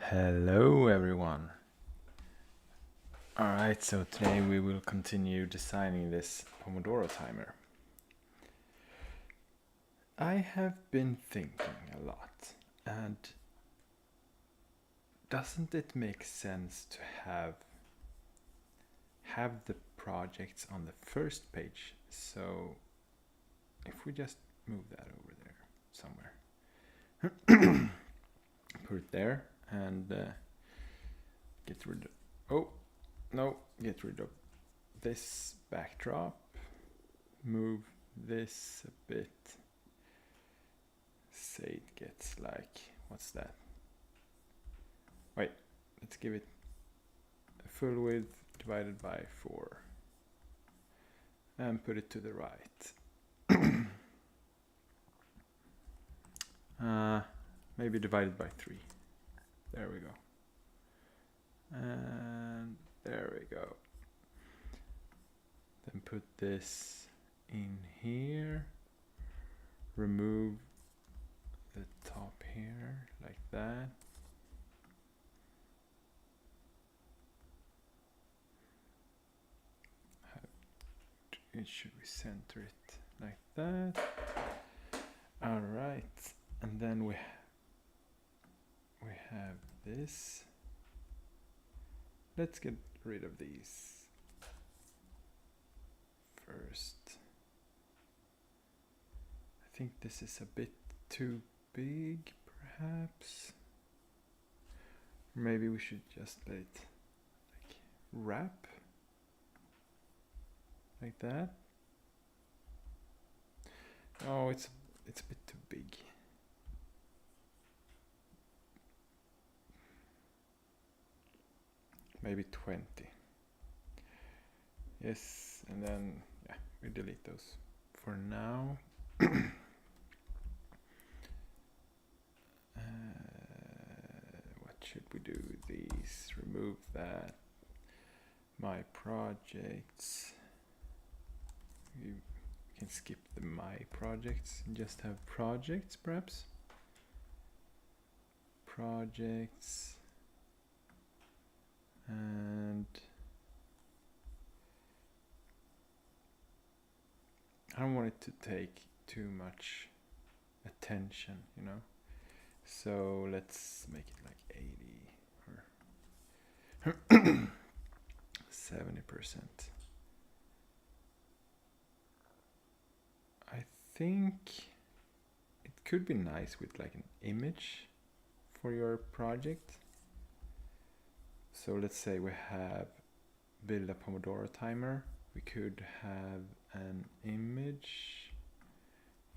Hello everyone. Alright, so today we will continue designing this pomodoro timer. I have been thinking a lot, and doesn't it make sense to have the projects on the first page? So if we just move that over there somewhere, put it there and get rid of this backdrop, move this a bit, say it gets like, what's that? Wait, let's give it a full width divided by 4 and put it to the right. Maybe divided by 3. There we go. And there we go. Then put this in here. Remove the top here, like that. Should we center it like that? All right, and then we have this. Let's get rid of these first. I think this is a bit too big, perhaps. Maybe we should just let it like wrap like that. Oh, it's a bit too big. Maybe 20. Yes, and then yeah, we delete those for now. What should we do with these? Remove that. My projects. You can skip the my projects and just have projects, perhaps. Projects. And I don't want it to take too much attention, you know. So let's make it like 80 or 70%. I think it could be nice with like an image for your project. So let's say we have build a Pomodoro timer. We could have an image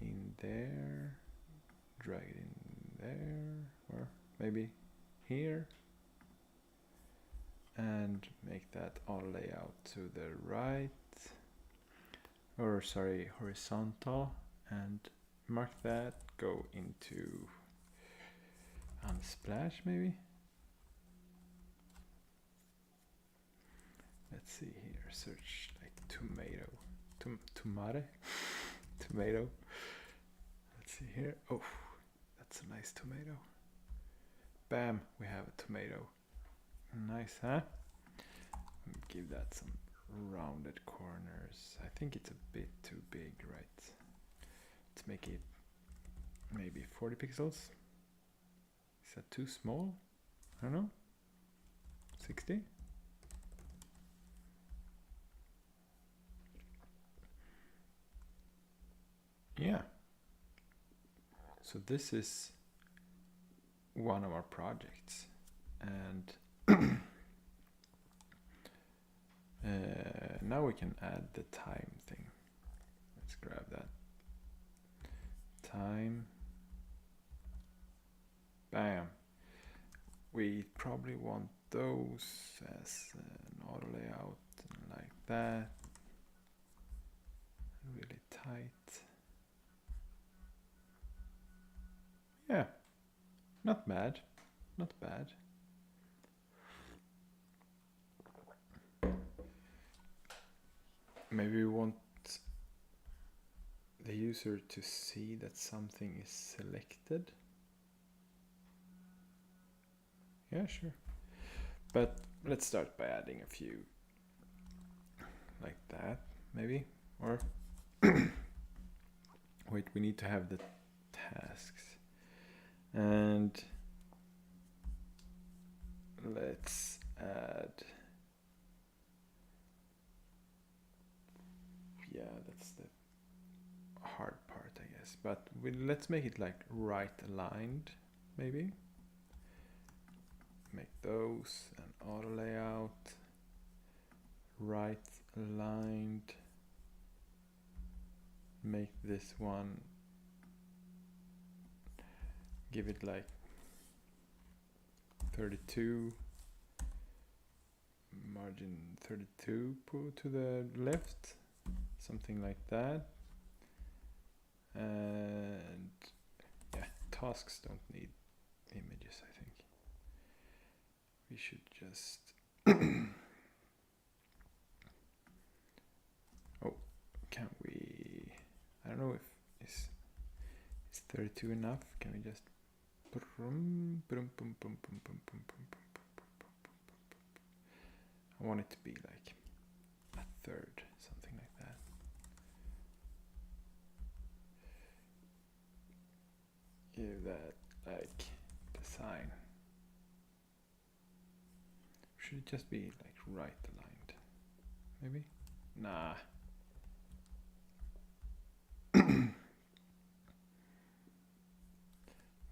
in there, drag it in there, or maybe here, and make that all layout to the right, or sorry, horizontal, and mark that, go into Unsplash maybe. Let's see here, search like tomato, tomato. Let's see here. Oh, that's a nice tomato. Bam, we have a tomato. Nice, huh? Give that some rounded corners. I think it's a bit too big, right? Let's make it maybe 40 pixels. Is that too small? I don't know. 60? Yeah. So this is one of our projects, and now we can add the time thing. Let's grab that. Time. Bam. We probably want those as an auto layout like that. Really tight. Yeah, not bad, not bad. Maybe we want the user to see that something is selected. Yeah, sure. But let's start by adding a few like that, maybe. Or wait, we need to have the tasks. And let's add, yeah, that's the hard part, I guess. But let's make it like right aligned, maybe. Make those an auto layout, right aligned. Make this one, give it like 32, margin 32 pull to the left, something like that. And yeah, tasks don't need images, I think. We should just oh, can we, I don't know if is 32 enough? Can we just I want it to be like a third, something like that. Give that like design. Should it just be like right aligned? Maybe? Nah.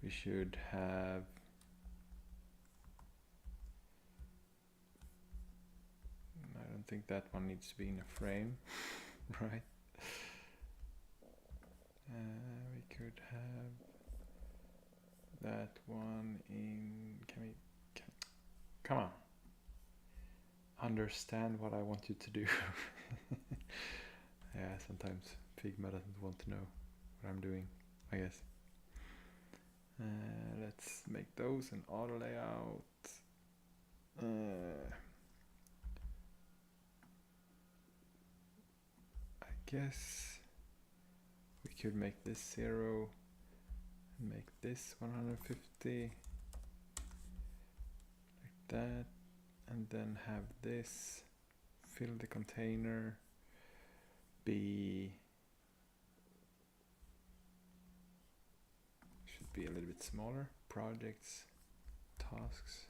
We should have I don't think that one needs to be in a frame, right? We could have that one in, come on. Understand what I want you to do. Yeah, sometimes Figma doesn't want to know what I'm doing, I guess. Let's make those an auto layout. I guess we could make this 0 and make this 150 like that, and then have this fill the container be should be a little bit smaller. Projects, tasks.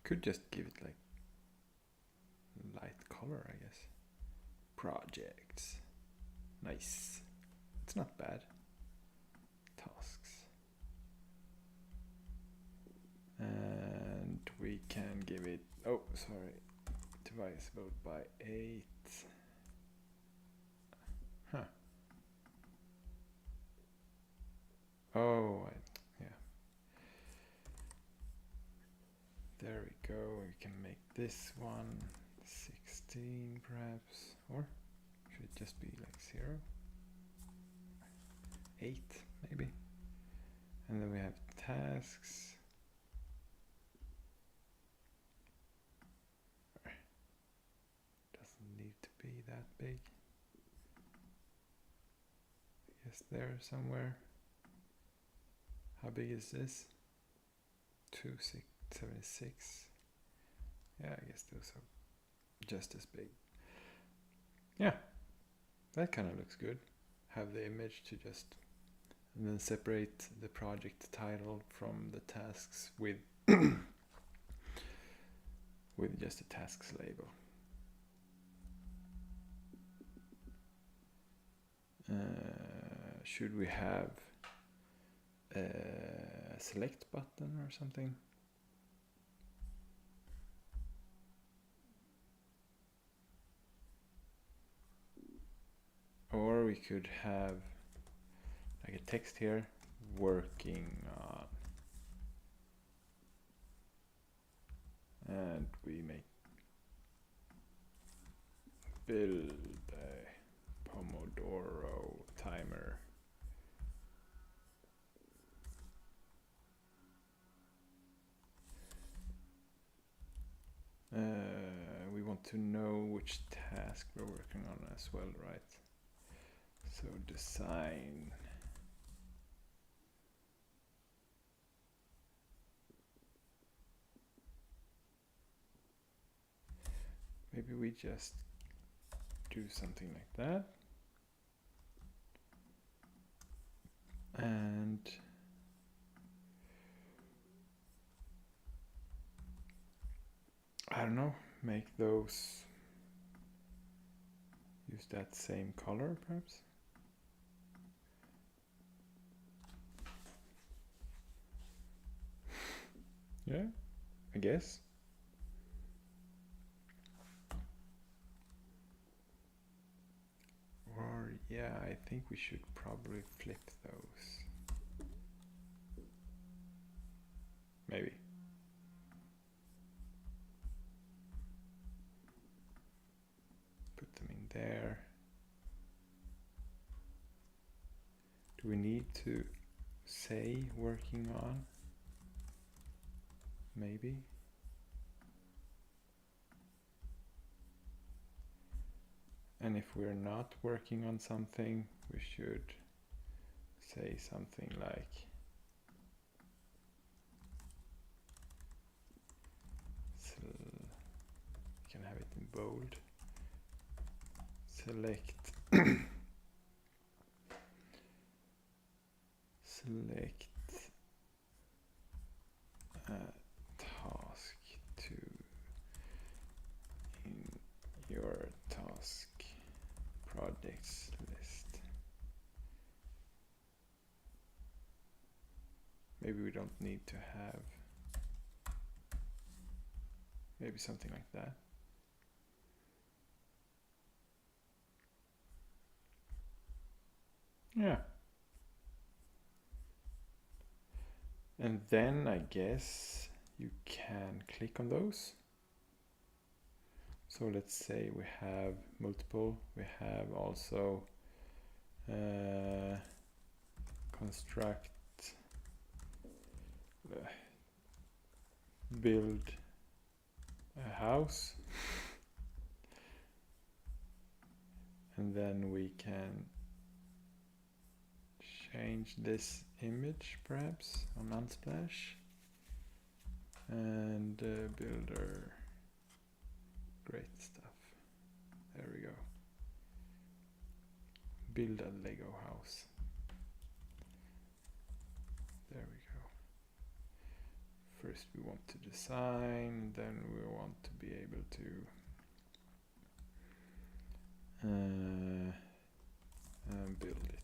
Could just give it like light color, I guess. Projects. Nice. It's not bad. Tasks. And we can give it, oh, sorry, divisible by 8. Huh. Oh, yeah. There we go. We can make this one 16 perhaps, or should it just be like 0? 8 maybe. And then we have tasks. Doesn't need to be that big. I guess there somewhere. How big is this? 276. Yeah, I guess those are just as big. Yeah, that kind of looks good. Have the image to just, and then separate the project title from the tasks with with just a tasks label. Should we have a select button or something? Or we could have like a text here, working on, and we make build a pomodoro timer. We want to know which task we're working on as well, right? So design. Maybe we just do something like that. And I don't know, make those, use that same color perhaps. Yeah, I guess. Or yeah, I think we should probably flip those. Maybe. Put them in there. Do we need to say working on? Maybe. And if we're not working on something, we should say something like you can have it in bold. Select select a task to in your task projects list. Maybe we don't need to have, maybe something like that. Yeah. And then I guess you can click on those. So let's say we have multiple, we have also construct, build a house, and then we can change this image perhaps on Unsplash, and builder, great stuff. There we go. Build a Lego house. There we go. First we want to design, then we want to be able to build it.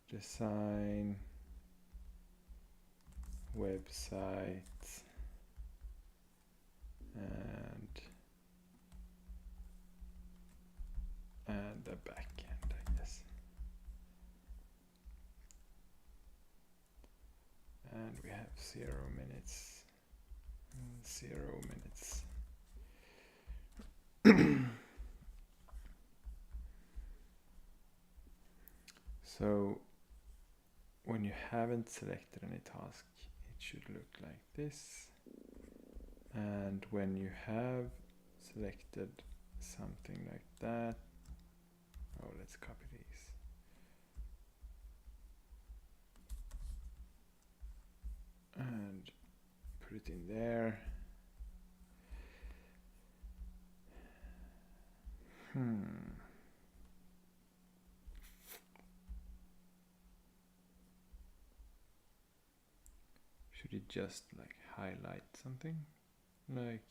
Design, website, and the backend, I guess. And we have 0 minutes. 0 minutes. So when you haven't selected any task, it should look like this. And when you have selected something like that, oh, let's copy these. And put it in there. Should it just like highlight something? Like,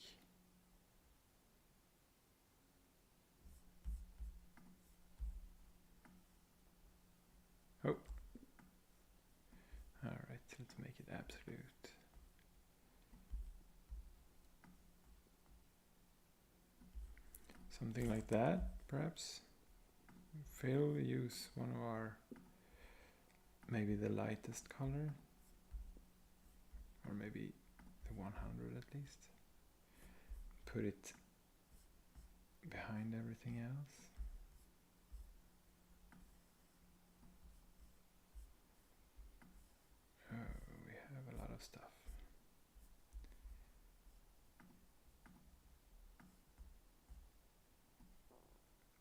oh, all right, let's make it absolute. Something like that, perhaps. Fill, use one of our, maybe the lightest color, or maybe the 100 at least. Put it behind everything else. Oh, we have a lot of stuff.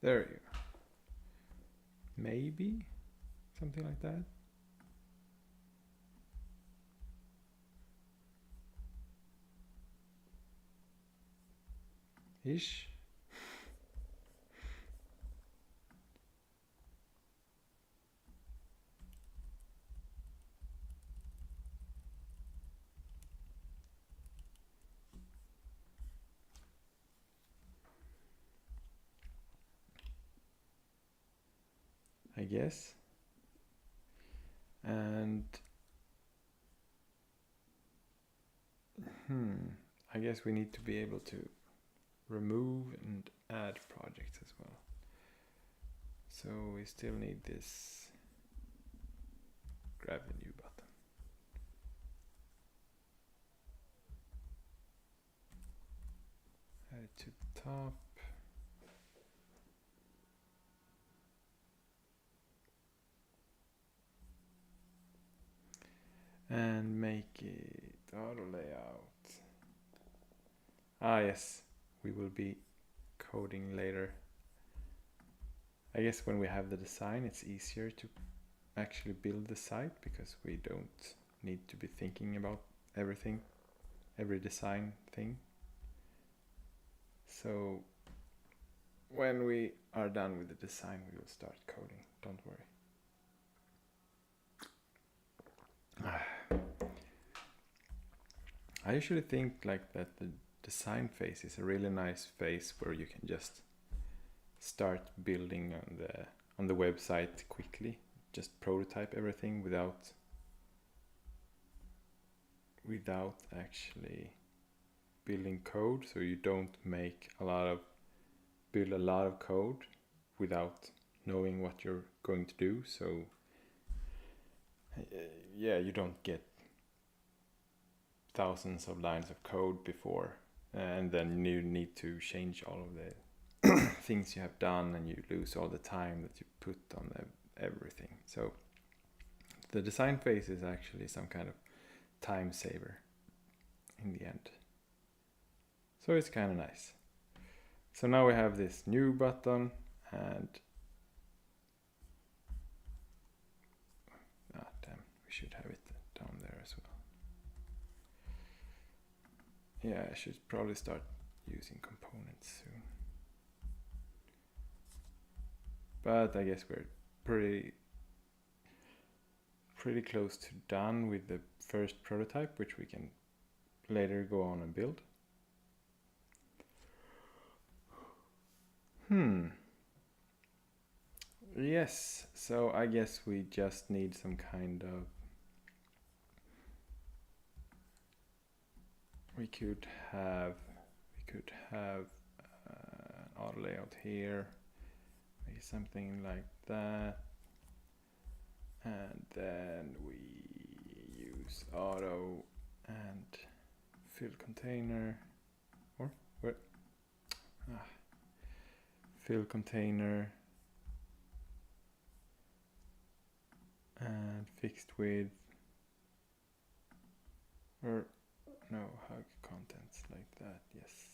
There you go. Maybe something like that. Ish. I guess. And I guess we need to be able to remove and add projects as well. So we still need this grab the new button. Add it to the top. And make it auto layout. Ah yes, we will be coding later. I guess when we have the design, it's easier to actually build the site because we don't need to be thinking about everything, every design thing. So when we are done with the design, we will start coding, don't worry. I usually think like that the design phase is a really nice phase where you can just start building on the website quickly, just prototype everything without actually building code, so you don't build a lot of code without knowing what you're going to do. So yeah, you don't get thousands of lines of code before, and then you need to change all of the things you have done, and you lose all the time that you put on everything. So the design phase is actually some kind of time saver in the end. So it's kind of nice. So now we have this new button, and damn, we should have it down there as well. Yeah, I should probably start using components soon. But I guess we're pretty close to done with the first prototype, which we can later go on and build. Yes, so I guess we just need some kind of... We could have an auto layout here, maybe something like that, and then we use auto and fill container, or where? Fill container and fixed width, or no, hug contents like that, yes.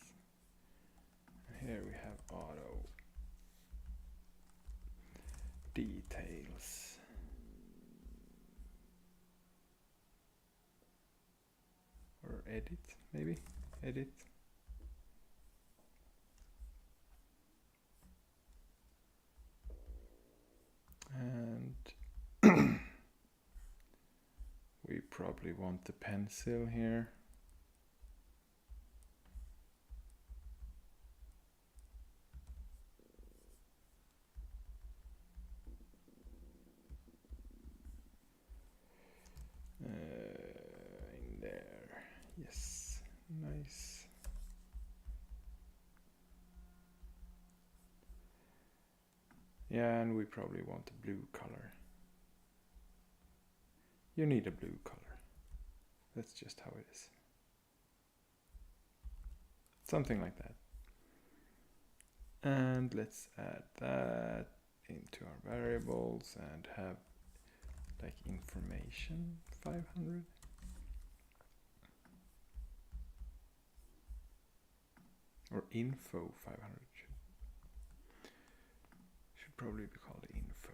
And here we have auto details. Or edit, maybe? Edit. And we probably want the pencil here. In there, yes, nice. Yeah, and we probably want a blue color. You need a blue color. That's just how it is. Something like that. And let's add that into our variables and have like information 500. Or info 500. probably be called info.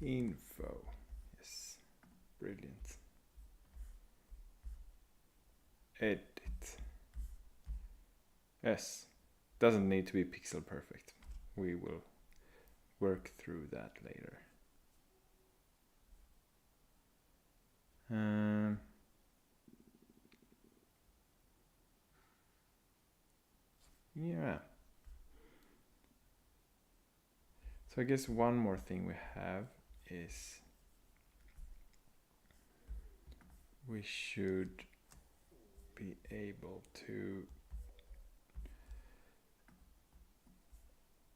Info. Yes. Brilliant. Edit. Yes. Doesn't need to be pixel perfect. We will work through that later. Yeah. So I guess one more thing we have is we should be able to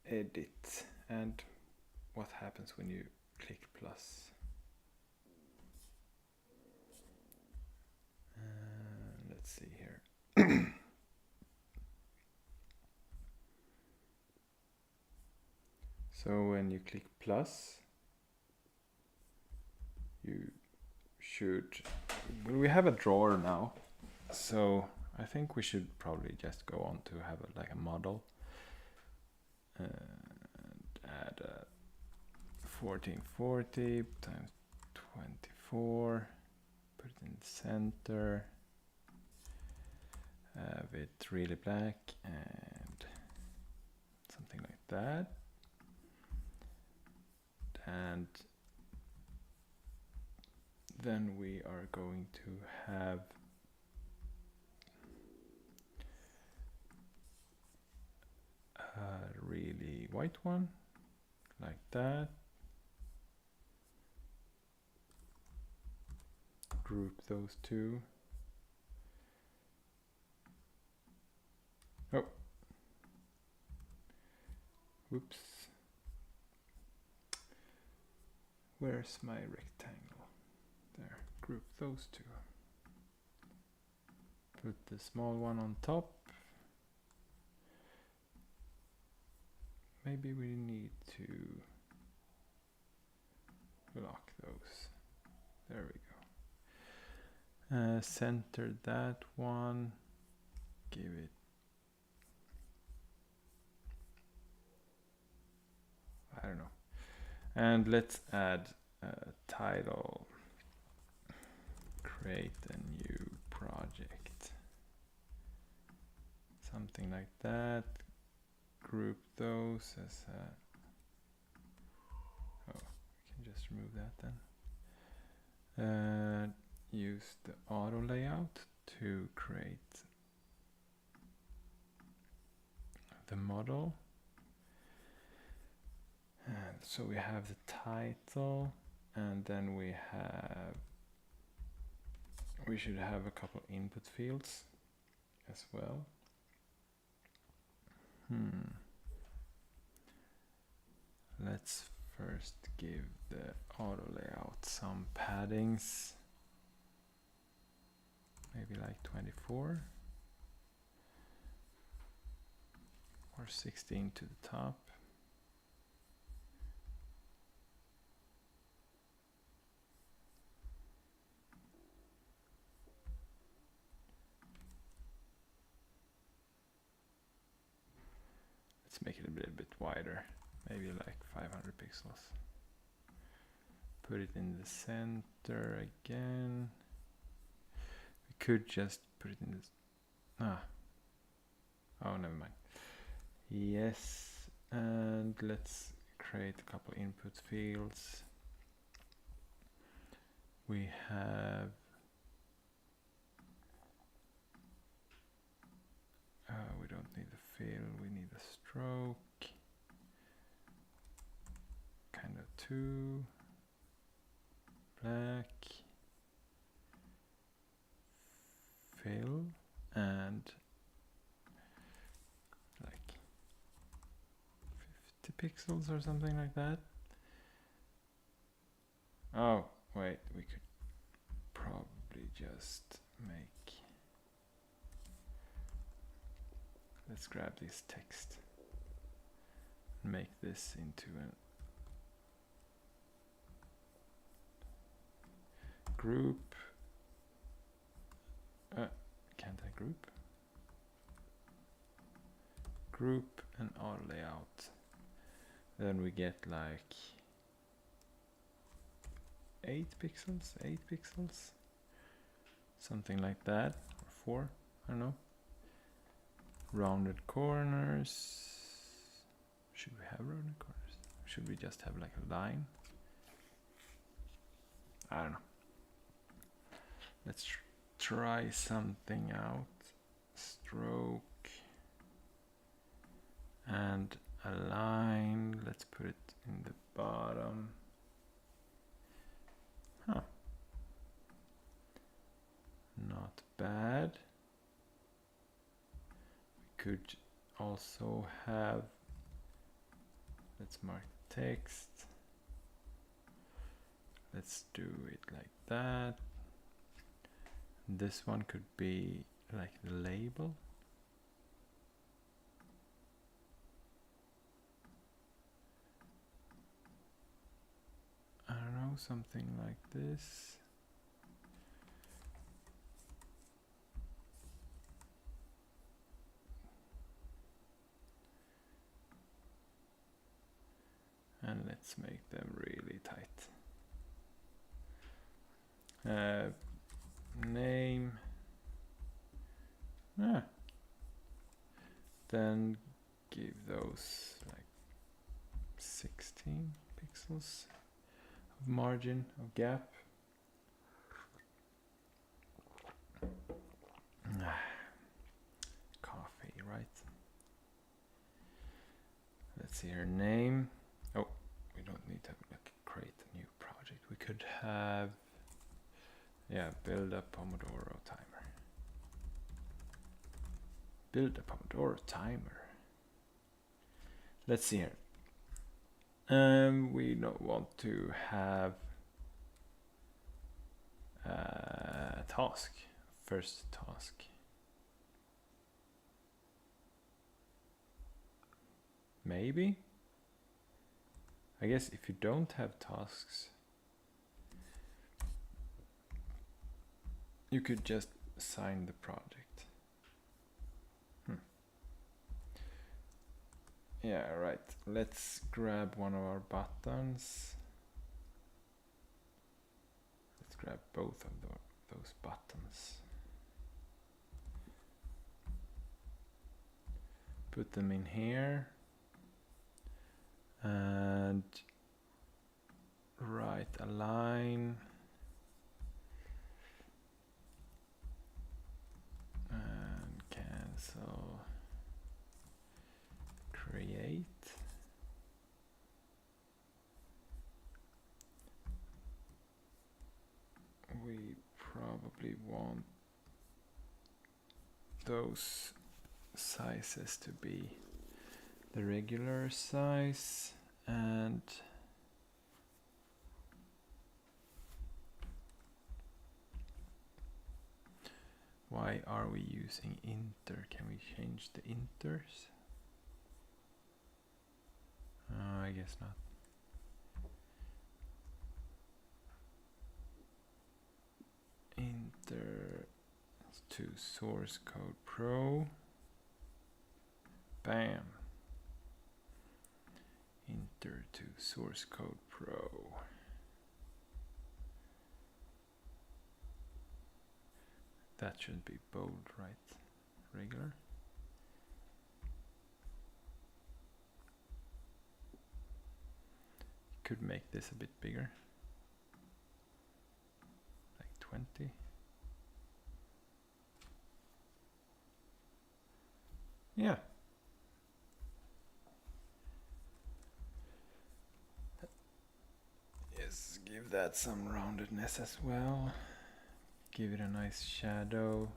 edit. And what happens when you click plus? Let's see here. So when you click plus, you should, well, we have a drawer now, so I think we should probably just go on to have like a model and add a 1440 times 24, put it in the center, have it really black and something like that. And then we are going to have a really white one, like that. Group those two. Oh. Whoops. Where's my rectangle? There. Group those two. Put the small one on top. Maybe we need to lock those. There we go. Center that one. Give it. I don't know. And let's add a title. Create a new project. Something like that. Group those as a, oh, we can just remove that then. Use the auto layout to create the model. And so we have the title, and then we should have a couple input fields as well. Let's first give the auto layout some paddings, maybe like 24 or 16 to the top. Let's make it a little bit wider, maybe like 500 pixels. Put it in the center again. We could just put it in this. Oh, never mind. Yes, and let's create a couple input fields. We have we don't need a fill, we need a stroke. Kind of 2. Black. Fill and like 50 pixels or something like that. Oh, wait, we could probably just make, let's grab this text and make this into a group. Can't I group? group and auto layout. Then we get like 8 pixels, something like that, or 4, I don't know. Rounded corners. Should we have rounded corners? Should we just have like a line? I don't know. Let's try something out. Stroke and a line. Let's put it in the bottom. Huh. Not bad. We could also have, let's mark text. Let's do it like that. This one could be like the label. I don't know, something like this. And let's make them really tight. Name. Then give those like 16 pixels of margin of gap. Coffee, right? Let's see her name. Oh, we don't need to like create a new project. We could have, yeah, build a pomodoro timer. Build a pomodoro timer. Let's see here. We don't want to have a task. First task. Maybe. I guess if you don't have tasks, you could just assign the project. Yeah, right. Let's grab one of our buttons. Let's grab both of those buttons. Put them in here. And write a line. And cancel. Create. We probably want those sizes to be the regular size, and why are we using inter? Can we change the inters? I guess not. Inter to source code pro. Bam. Inter to source code pro. That should be bold, right? Regular. Could make this a bit bigger, like 20. Yeah. Yes, give that some roundedness as well. Give it a nice shadow.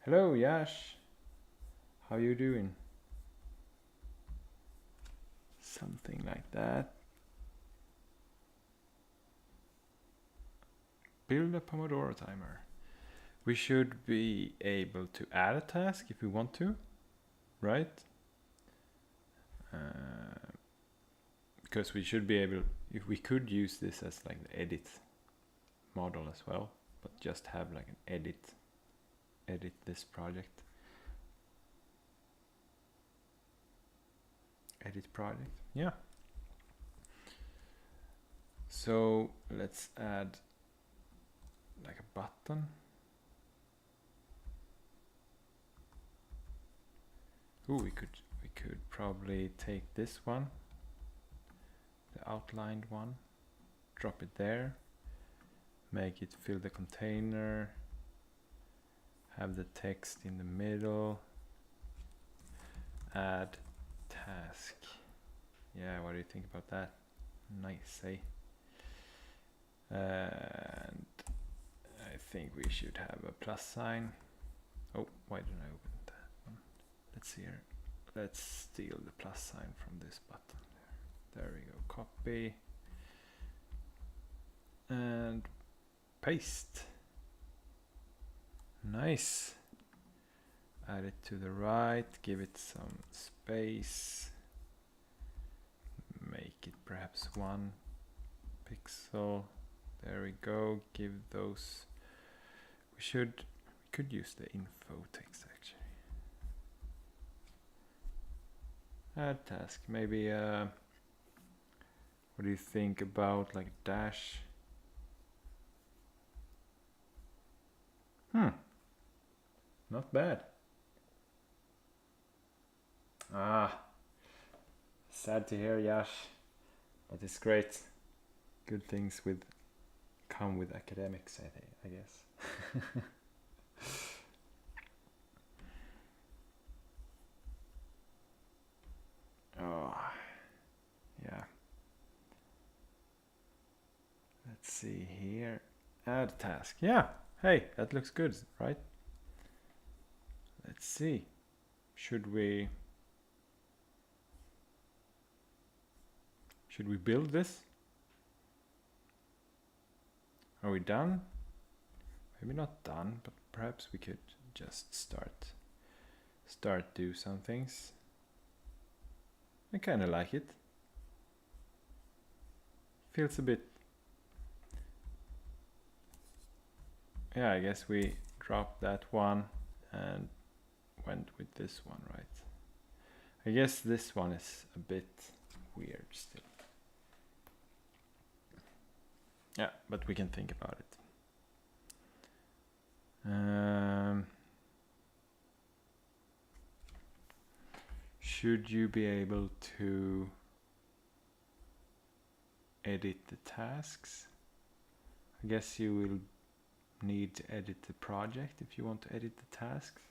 Hello, Yash. How you doing? Something like that. Build a Pomodoro timer. We should be able to add a task if we want to, right? Because we should be able, if we could use this as like the edit model as well, but just have like an edit this project. edit project. Yeah. So let's add like a button. Ooh, we could probably take this one, the outlined one, drop it there, make it fill the container, have the text in the middle, add task. Yeah, what do you think about that? Nice, eh? And I think we should have a plus sign. Oh, why didn't I open that one? Let's see here. Let's steal the plus sign from this button. There we go. Copy and paste. Nice. Add it to the right, give it some space, make it perhaps 1 pixel. There we go. Give those. We could use the info text actually. Add task. Maybe what do you think about like dash? Not bad. Sad to hear, Yash, but it's great. Good things come with academics, I guess. Oh, yeah. Let's see here. Add task. Yeah. Hey, that looks good, right? Let's see. Should we build this? Are we done? Maybe not done, but perhaps we could just start do some things. I kind of like it. Feels a bit. Yeah, I guess we dropped that one and went with this one, right? I guess this one is a bit weird still. Yeah, but we can think about it. Should you be able to edit the tasks? I guess you will need to edit the project if you want to edit the tasks.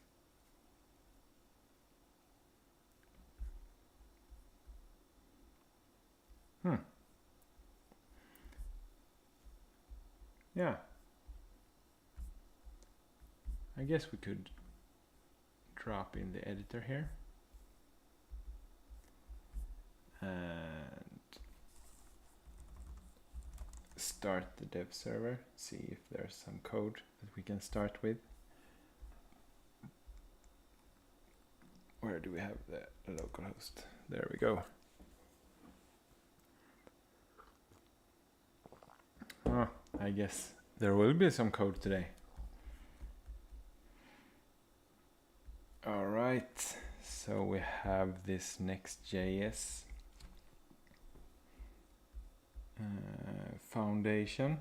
Yeah. I guess we could drop in the editor here. And start the dev server, see if there's some code that we can start with. Where do we have the localhost? There we go. Oh, I guess there will be some code today. All right, so we have this Next.js foundation.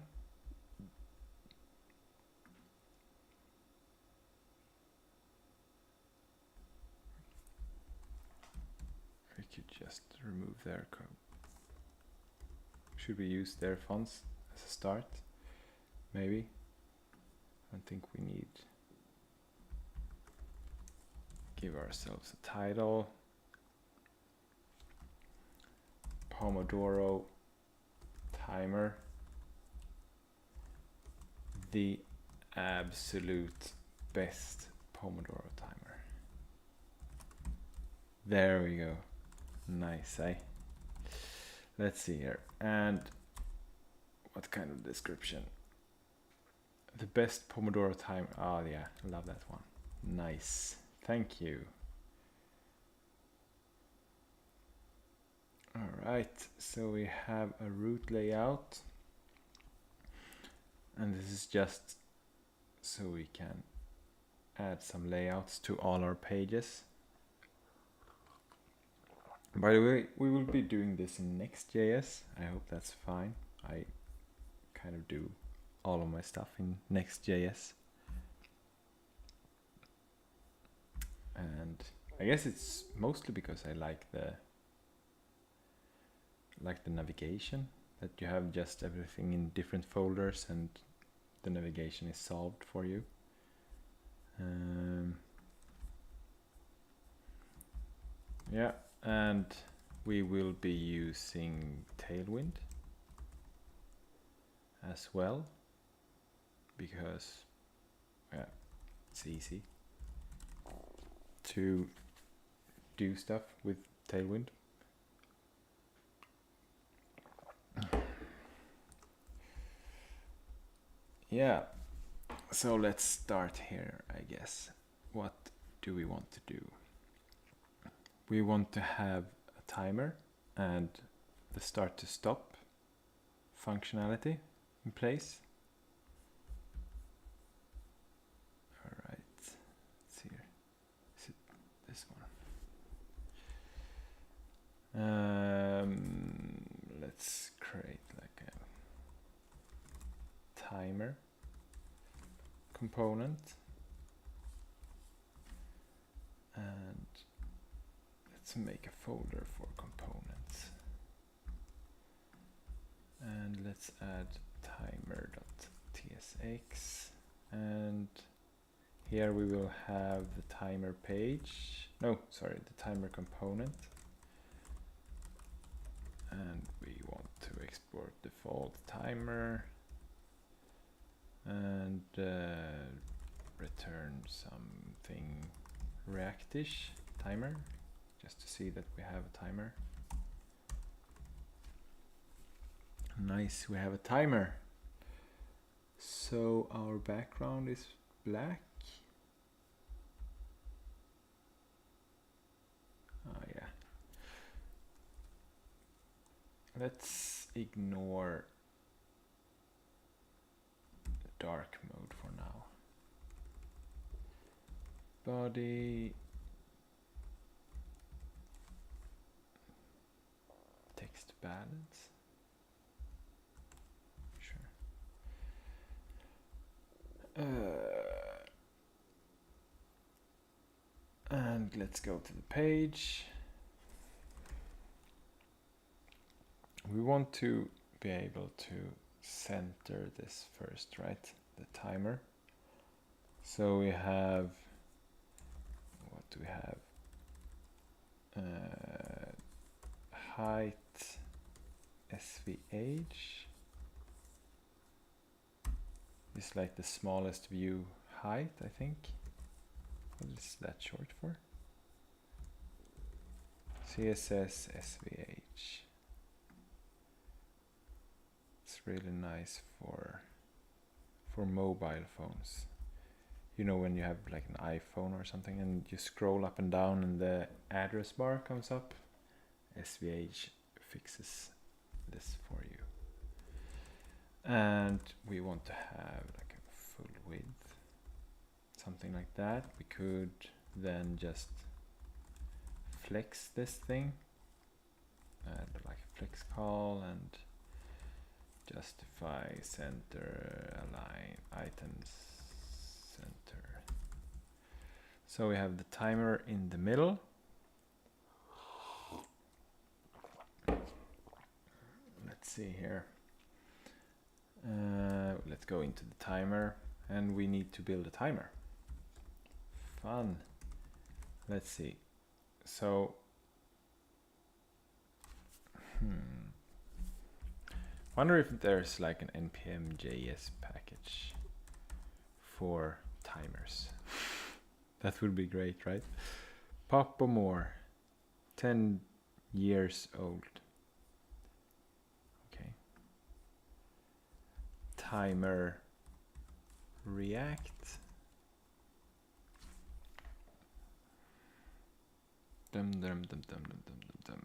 We could just remove their code. Should we use their fonts as a start? Maybe. I don't think we need. Give ourselves a title. Pomodoro timer. The absolute best Pomodoro timer. There we go. Nice, eh? Let's see here. And what kind of description? The best Pomodoro timer. Oh yeah, love that one. Nice. Thank you. All right, so we have a root layout. And this is just so we can add some layouts to all our pages. By the way, we will be doing this in Next.js. I hope that's fine. I kind of do all of my stuff in Next.js. And I guess it's mostly because I like the navigation, that you have just everything in different folders and the navigation is solved for you. Yeah, and we will be using Tailwind as well, because it's easy to do stuff with Tailwind. Yeah, so let's start here, I guess. What do we want to do? We want to have a timer and the start to stop functionality in place. All right, let's see here. Is it this one? Let's create like a timer component, and let's make a folder for components, and let's add timer.tsx, and here we will have the timer page, the timer component, and we want to export default timer and return something Reactish timer, just to see that we have a timer. Nice, we have a timer. So our background is black. Oh yeah. Let's ignore the dark mode for now. Body, text balance. Sure. And let's go to the page. We want to be able to center this first, right? The timer. So we have, what do we have? Height SVH is like the smallest view height, I think. What is that short for? CSS SVH. It's really nice for mobile phones. You know, when you have like an iPhone or something and you scroll up and down and the address bar comes up, SVH fixes this for you. And we want to have like a full width, something like that. We could then just flex this thing, add like a flex call and justify center, align items center. So we have the timer in the middle. Let's see here. Let's go into the timer, and we need to build a timer. Fun. Let's see. So wonder if there's like an npm.js package for timers. That would be great, right? Popomore, 10 years old. Okay. Timer React. Dum dum dum dum dum dum dum.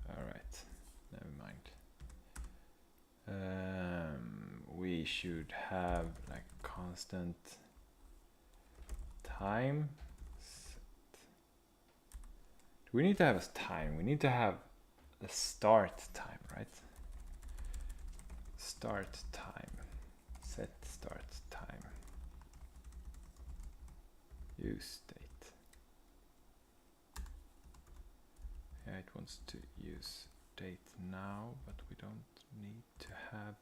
All right, never mind. We should have like constant time. We need to have a time. We need to have a start time, right? Start time. Set start time. Use date. Yeah, it wants to use date now, but we don't need to have.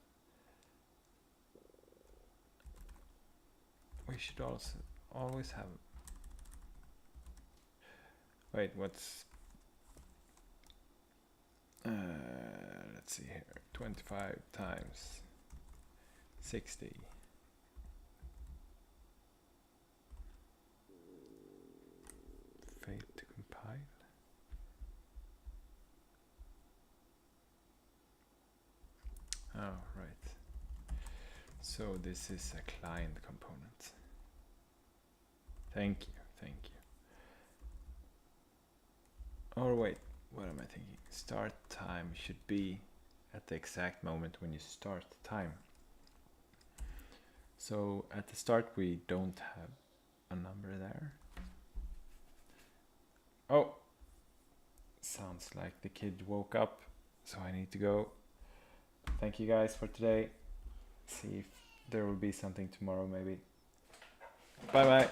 We should also always have. Wait, what's? Let's see here. 25 times 60. Failed to compile. Oh, right. So this is a client component. Thank you, thank you. Or wait, what am I thinking? Start time should be at the exact moment when you start the time. So at the start we don't have a number there. Oh, sounds like the kid woke up, so I need to go. Thank you guys for today. See if there will be something tomorrow maybe. Bye bye.